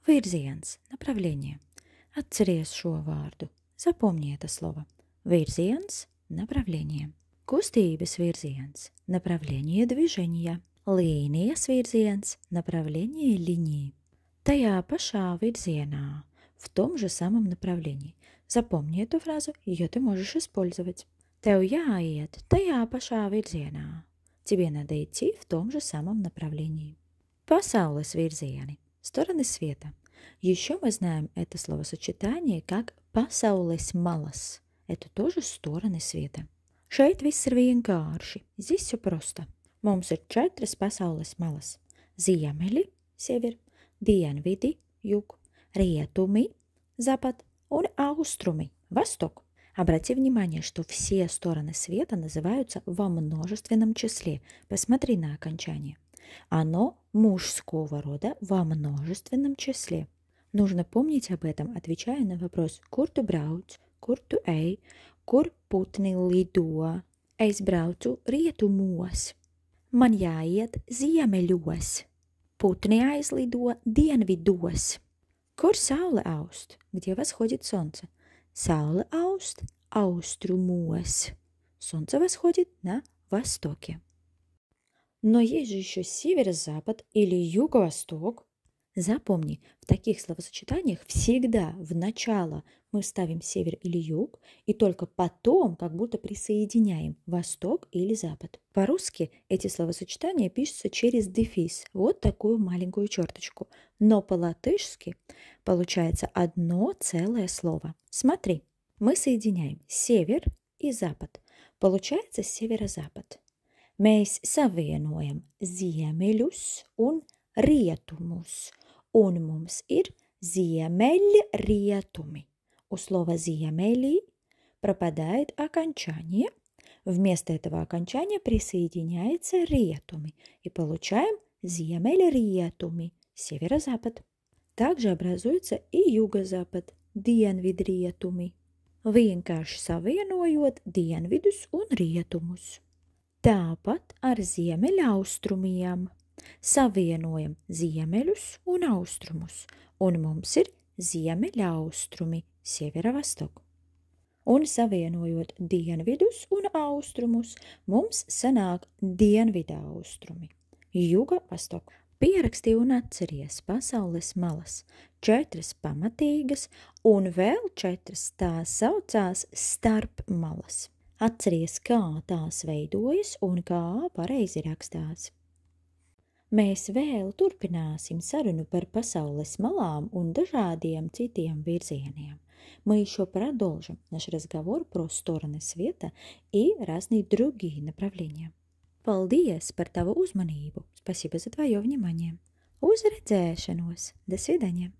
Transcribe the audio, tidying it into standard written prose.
Virziens, направление. Atceries šo vārdu. Запомни это слово. Virziens, направление. Кустības virziens, направление движения. Līnijas virziens, направление линии. Tajā pašā virzienā, в том же самом направлении. Запомни эту фразу, ее ты можешь использовать. Tev jāiet tajā pašā virzienā. Тебе надо идти в том же самом направлении. Pasaules virzieni, стороны света. Еще мы знаем это словосочетание как pasaules malas. Это тоже стороны света. Šeit viss ir vienkārši. Здесь все просто. Mums ir 4 pasaules malas. Ziemeļi, север, dienvidi, юг, rietumi, запад, un austrumi, восток. Обрати внимание, что все стороны света называются во множественном числе. Посмотри на окончание. Оно мужского рода во множественном числе. Нужно помнить об этом, отвечая на вопрос «Kur tu brauc?», «Kur tu ej?», «Kur putni lido?», «Es braucu rietumos?», «Man jāiet ziemeļos?», «Putni aizlido dienvidos?». Kur saule aust? Где восходит солнце? Saule aust austrumos. Солнце восходит на востоке. Но есть же еще северо-запад или юго-восток. Запомни, в таких словосочетаниях всегда в начало мы ставим север или юг, и только потом как будто присоединяем восток или запад. По-русски эти словосочетания пишутся через дефис, вот такую маленькую черточку. Но по-латышски получается одно целое слово. Смотри, мы соединяем север и запад. Получается северо-запад. Mēs savienojam ziemeļus un rietumus, un mums ir ziemeļrietumi. У слова «зиемели» пропадает окончание. Вместо этого окончания присоединяется «риетуми», и получаем «зиемельриетуми» – северо-запад. Также образуется и юго-запад – dienvidrietumi, vienkārši savienojot dienvidus un rietumus. Tāpat ar ziemeļaustrumiem savienojam ziemeļus un austrumus, un mums ir ziemeļaustrumi, sieviera-vastok. Un savienojot dienvidus un austrumus, mums sanāk dienvidaustrumi, juga-vastok. Pierakstīju un atceries pasaules malas, 4 pamatīgas un vēl 4 tās saucās starpmalas. Atceries, kā tās veidojas un kā pareizi rakstās. Mēs vēl turpināsim sarunu par pasaules малам un dažādiem цитiem virzieniem. Мы еще продолжим наш разговор про стороны света и разные другие направления. Paldies par tavu uzmanību! Спасибо за твое внимание! Uz redzēšanos! До свидания!